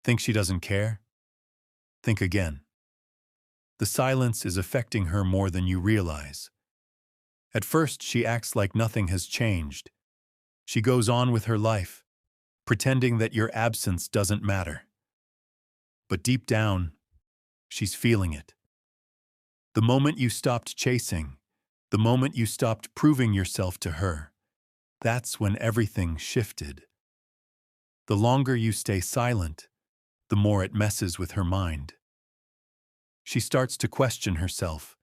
Think she doesn't care? Think again. The silence is affecting her more than you realize. At first, she acts like nothing has changed. She goes on with her life, pretending that your absence doesn't matter. But deep down, she's feeling it. The moment you stopped chasing, the moment you stopped proving yourself to her, that's when everything shifted. The longer you stay silent, the more it messes with her mind. She starts to question herself.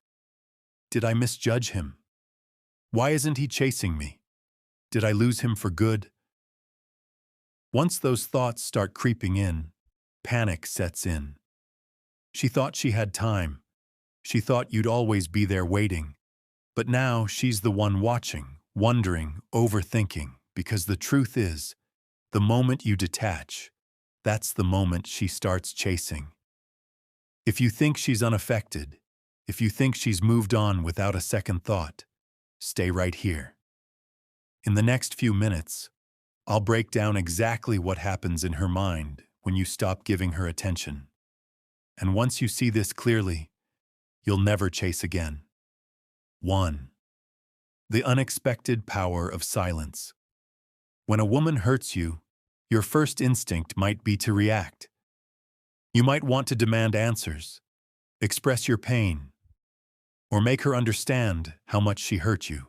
Did I misjudge him? Why isn't he chasing me? Did I lose him for good? Once those thoughts start creeping in, panic sets in. She thought she had time. She thought you'd always be there waiting. But now she's the one watching, wondering, overthinking, because the truth is, the moment you detach, that's the moment she starts chasing. If you think she's unaffected, if you think she's moved on without a second thought, stay right here. In the next few minutes, I'll break down exactly what happens in her mind when you stop giving her attention. And once you see this clearly, you'll never chase again. 1. The unexpected power of silence. When a woman hurts you, your first instinct might be to react. You might want to demand answers, express your pain, or make her understand how much she hurt you.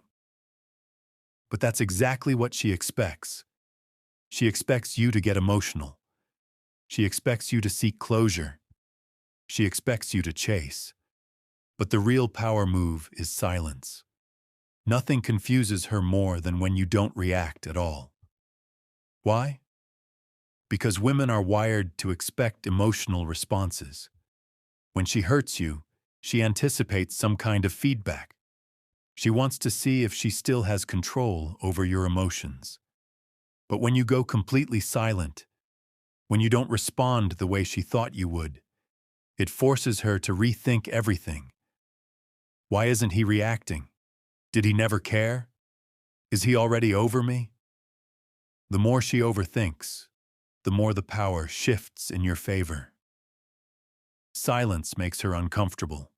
But that's exactly what she expects. She expects you to get emotional. She expects you to seek closure. She expects you to chase. But the real power move is silence. Nothing confuses her more than when you don't react at all. Why? Because women are wired to expect emotional responses. When she hurts you, she anticipates some kind of feedback. She wants to see if she still has control over your emotions. But when you go completely silent, when you don't respond the way she thought you would, it forces her to rethink everything. Why isn't he reacting? Did he never care? Is he already over me? The more she overthinks, the more the power shifts in your favor. Silence makes her uncomfortable.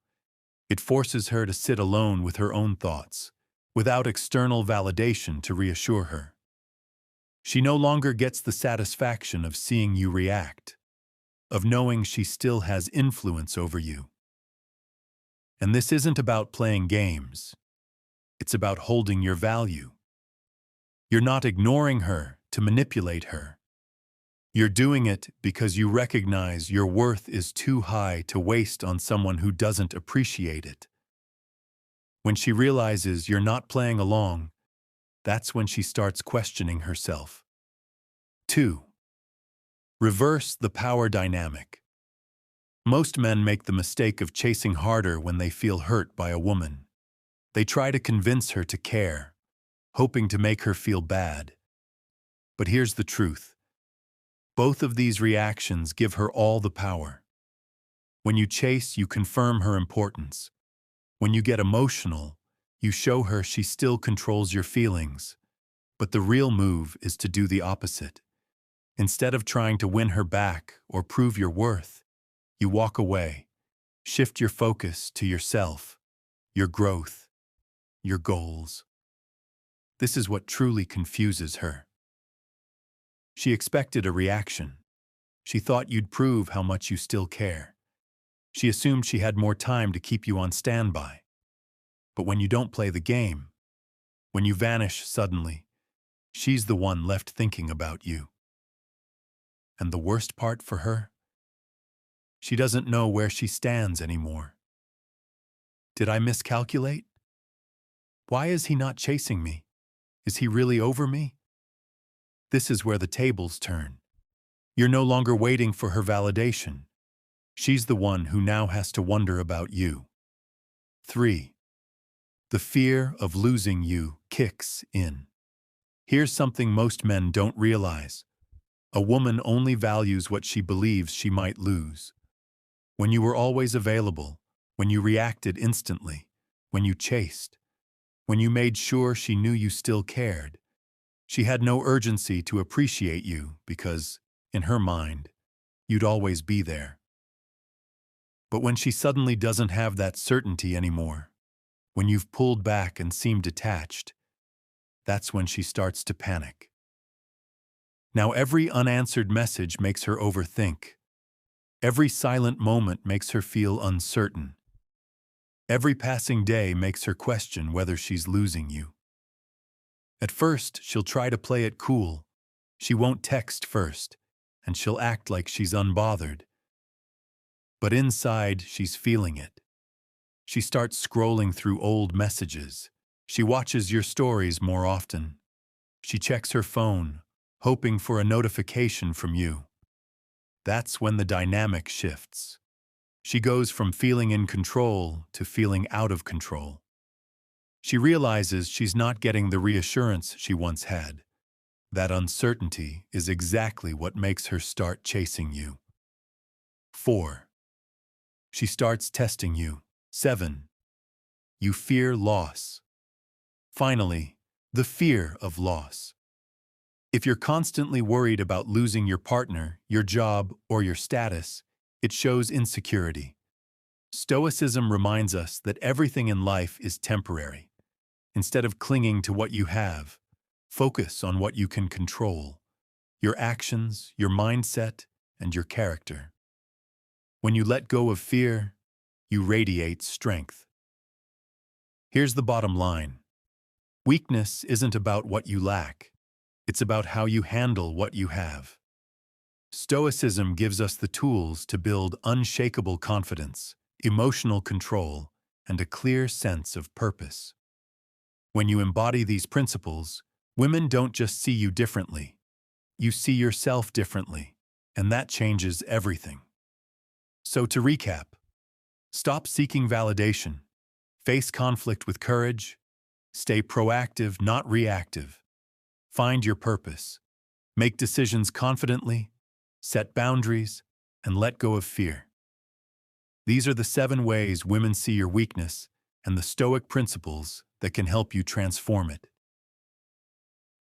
It forces her to sit alone with her own thoughts, without external validation to reassure her. She no longer gets the satisfaction of seeing you react, of knowing she still has influence over you. And this isn't about playing games. It's about holding your value. You're not ignoring her to manipulate her. You're doing it because you recognize your worth is too high to waste on someone who doesn't appreciate it. When she realizes you're not playing along, that's when she starts questioning herself. 2. Reverse the power dynamic. Most men make the mistake of chasing harder when they feel hurt by a woman. They try to convince her to care, hoping to make her feel bad. But here's the truth. Both of these reactions give her all the power. When you chase, you confirm her importance. When you get emotional, you show her she still controls your feelings. But the real move is to do the opposite. Instead of trying to win her back or prove your worth, you walk away, shift your focus to yourself, your growth, your goals. This is what truly confuses her. She expected a reaction. She thought you'd prove how much you still care. She assumed she had more time to keep you on standby. But when you don't play the game, when you vanish suddenly, she's the one left thinking about you. And the worst part for her? She doesn't know where she stands anymore. Did I miscalculate? Why is he not chasing me? Is he really over me? This is where the tables turn. You're no longer waiting for her validation. She's the one who now has to wonder about you. 3. The fear of losing you kicks in. Here's something most men don't realize. A woman only values what she believes she might lose. When you were always available, when you reacted instantly, when you chased, when you made sure she knew you still cared, she had no urgency to appreciate you because, in her mind, you'd always be there. But when she suddenly doesn't have that certainty anymore, when you've pulled back and seem detached, that's when she starts to panic. Now every unanswered message makes her overthink. Every silent moment makes her feel uncertain. Every passing day makes her question whether she's losing you. At first, she'll try to play it cool. She won't text first, and she'll act like she's unbothered. But inside, she's feeling it. She starts scrolling through old messages. She watches your stories more often. She checks her phone, hoping for a notification from you. That's when the dynamic shifts. She goes from feeling in control to feeling out of control. She realizes she's not getting the reassurance she once had. That uncertainty is exactly what makes her start chasing you. 4. She starts testing you. 7. You fear loss. Finally, the fear of loss. If you're constantly worried about losing your partner, your job, or your status, it shows insecurity. Stoicism reminds us that everything in life is temporary. Instead of clinging to what you have, focus on what you can control: your actions, your mindset, and your character. When you let go of fear, you radiate strength. Here's the bottom line. Weakness isn't about what you lack. It's about how you handle what you have. Stoicism gives us the tools to build unshakable confidence, emotional control, and a clear sense of purpose. When you embody these principles, women don't just see you differently. You see yourself differently, and that changes everything. So to recap, stop seeking validation, face conflict with courage, stay proactive, not reactive, find your purpose, make decisions confidently, set boundaries, and let go of fear. These are the 7 ways women see your weakness and the Stoic principles that can help you transform it.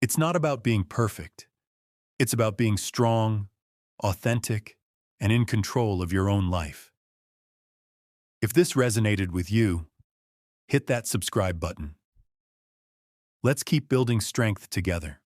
It's not about being perfect. It's about being strong, authentic, and in control of your own life. If this resonated with you, hit that subscribe button. Let's keep building strength together.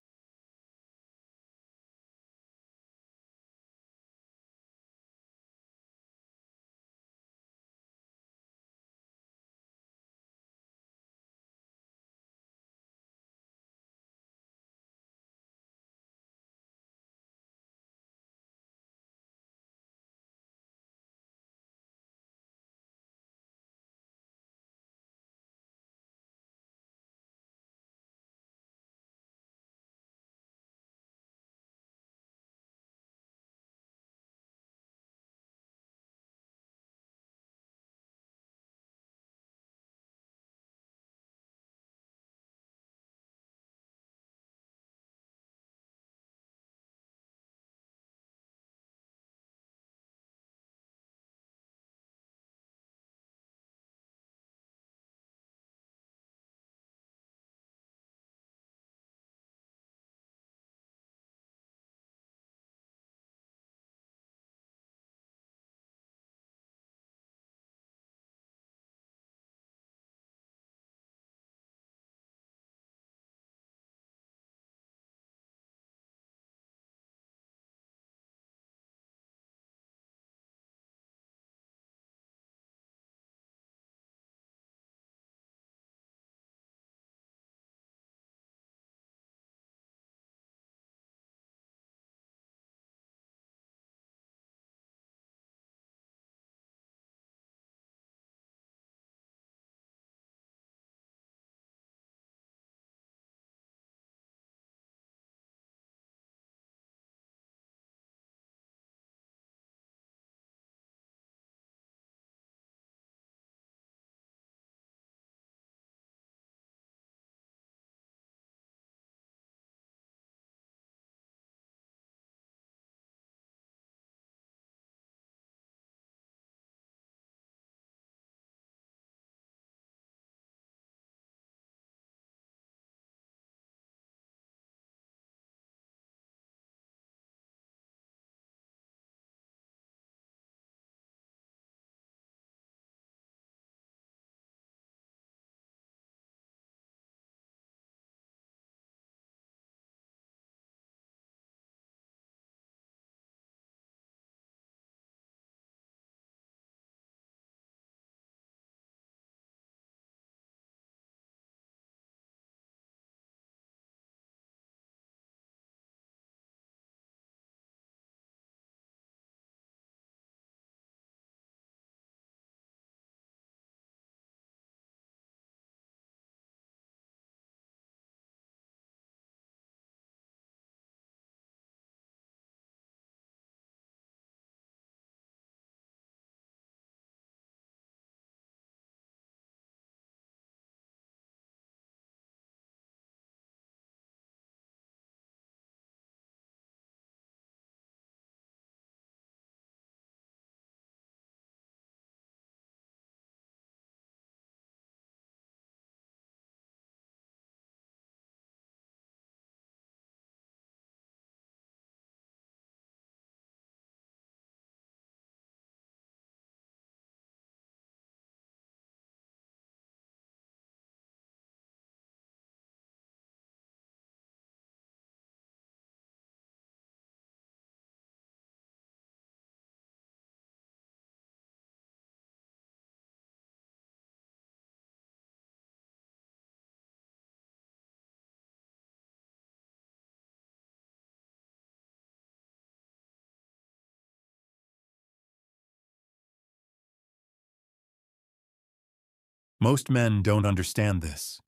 Most men don't understand this.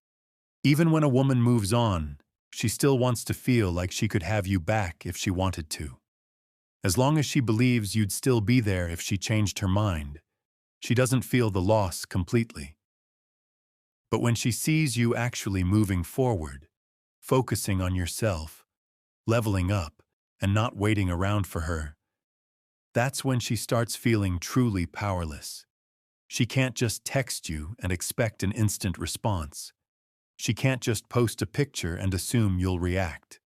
Even when a woman moves on, she still wants to feel like she could have you back if she wanted to. As long as she believes you'd still be there if she changed her mind, she doesn't feel the loss completely. But when she sees you actually moving forward, focusing on yourself, leveling up, and not waiting around for her, that's when she starts feeling truly powerless. She can't just text you and expect an instant response. She can't just post a picture and assume you'll react.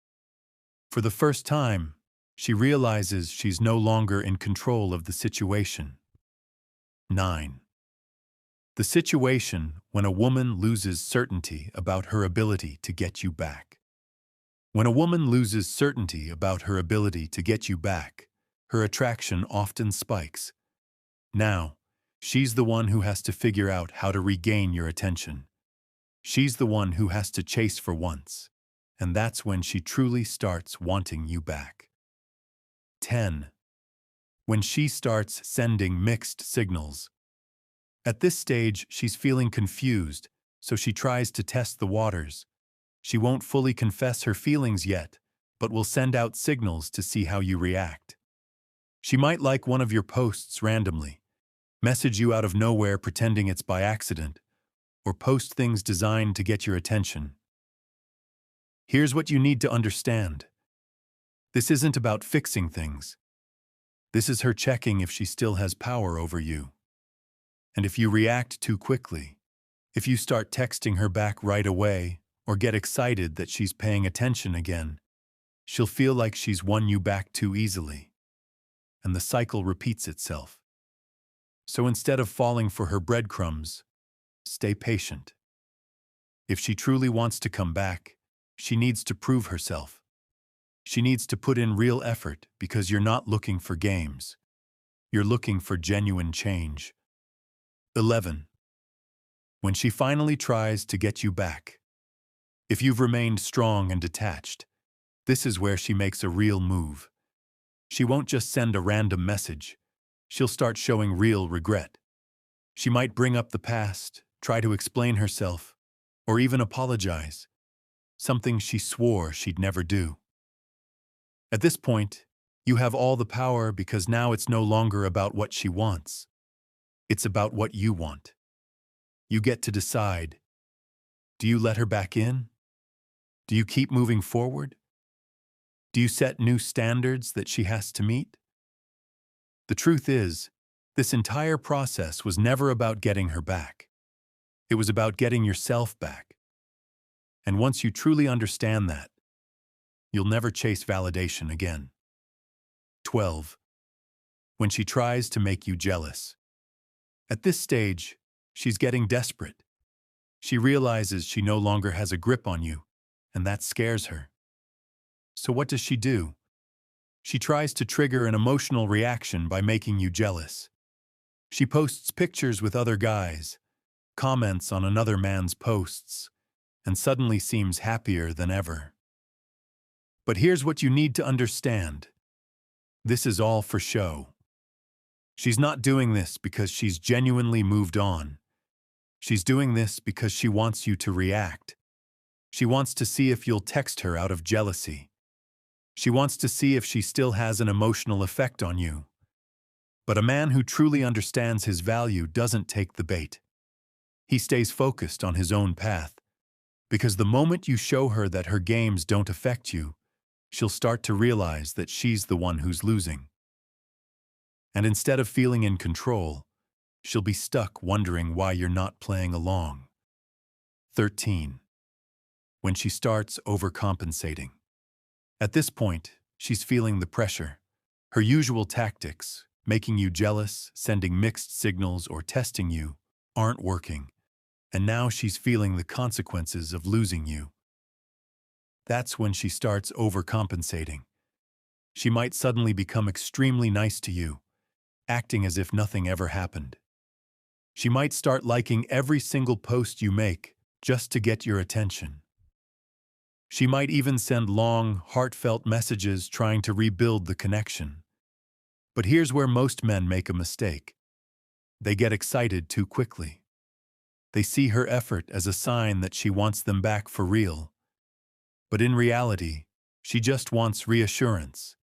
For the first time, she realizes she's no longer in control of the situation. 9. The situation when a woman loses certainty about her ability to get you back. When a woman loses certainty about her ability to get you back, her attraction often spikes. Now, she's the one who has to figure out how to regain your attention. She's the one who has to chase for once, and that's when she truly starts wanting you back. 10. When she starts sending mixed signals. At this stage, she's feeling confused, so she tries to test the waters. She won't fully confess her feelings yet, but will send out signals to see how you react. She might like one of your posts randomly, message you out of nowhere pretending it's by accident, or post things designed to get your attention. Here's what you need to understand. This isn't about fixing things. This is her checking if she still has power over you. And if you react too quickly, if you start texting her back right away or get excited that she's paying attention again, she'll feel like she's won you back too easily. And the cycle repeats itself. So instead of falling for her breadcrumbs, stay patient. If she truly wants to come back, she needs to prove herself. She needs to put in real effort because you're not looking for games. You're looking for genuine change. 11. When she finally tries to get you back. If you've remained strong and detached, this is where she makes a real move. She won't just send a random message. She'll start showing real regret. She might bring up the past, try to explain herself, or even apologize, something she swore she'd never do. At this point, you have all the power because now it's no longer about what she wants. It's about what you want. You get to decide. Do you let her back in? Do you keep moving forward? Do you set new standards that she has to meet? The truth is, this entire process was never about getting her back. It was about getting yourself back. And once you truly understand that, you'll never chase validation again. 12. When she tries to make you jealous. At this stage, she's getting desperate. She realizes she no longer has a grip on you, and that scares her. So what does she do? She tries to trigger an emotional reaction by making you jealous. She posts pictures with other guys, comments on another man's posts, and suddenly seems happier than ever. But here's what you need to understand. This is all for show. She's not doing this because she's genuinely moved on. She's doing this because she wants you to react. She wants to see if you'll text her out of jealousy. She wants to see if she still has an emotional effect on you. But a man who truly understands his value doesn't take the bait. He stays focused on his own path, because the moment you show her that her games don't affect you, she'll start to realize that she's the one who's losing. And instead of feeling in control, she'll be stuck wondering why you're not playing along. 13. When she starts overcompensating. At this point, she's feeling the pressure. Her usual tactics, making you jealous, sending mixed signals, or testing you, aren't working. And now she's feeling the consequences of losing you. That's when she starts overcompensating. She might suddenly become extremely nice to you, acting as if nothing ever happened. She might start liking every single post you make just to get your attention. She might even send long, heartfelt messages trying to rebuild the connection. But here's where most men make a mistake. They get excited too quickly. They see her effort as a sign that she wants them back for real. But in reality, she just wants reassurance.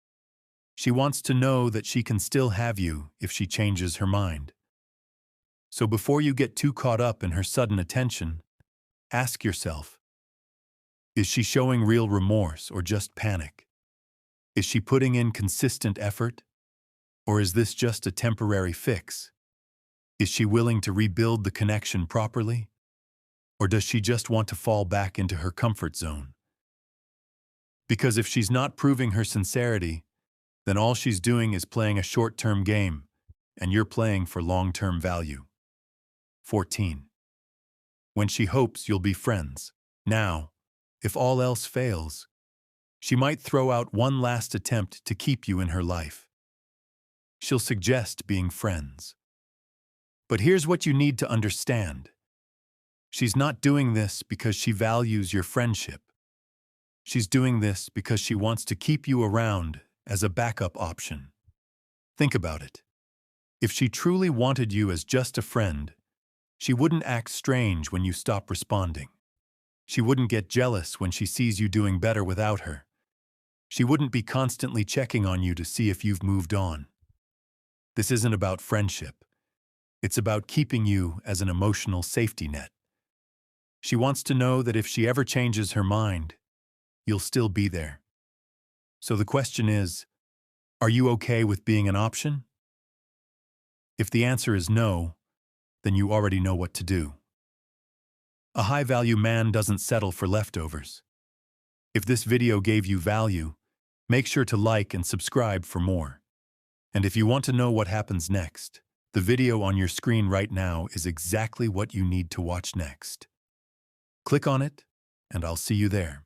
She wants to know that she can still have you if she changes her mind. So before you get too caught up in her sudden attention, ask yourself, is she showing real remorse or just panic? Is she putting in consistent effort? Or is this just a temporary fix? Is she willing to rebuild the connection properly? Or does she just want to fall back into her comfort zone? Because if she's not proving her sincerity, then all she's doing is playing a short-term game, and you're playing for long-term value. 14. When she hopes you'll be friends. Now, if all else fails, she might throw out one last attempt to keep you in her life. She'll suggest being friends. But here's what you need to understand. She's not doing this because she values your friendship. She's doing this because she wants to keep you around as a backup option. Think about it. If she truly wanted you as just a friend, she wouldn't act strange when you stop responding. She wouldn't get jealous when she sees you doing better without her. She wouldn't be constantly checking on you to see if you've moved on. This isn't about friendship. It's about keeping you as an emotional safety net. She wants to know that if she ever changes her mind, you'll still be there. So the question is, are you okay with being an option? If the answer is no, then you already know what to do. A high-value man doesn't settle for leftovers. If this video gave you value, make sure to like and subscribe for more. And if you want to know what happens next, the video on your screen right now is exactly what you need to watch next. Click on it, and I'll see you there.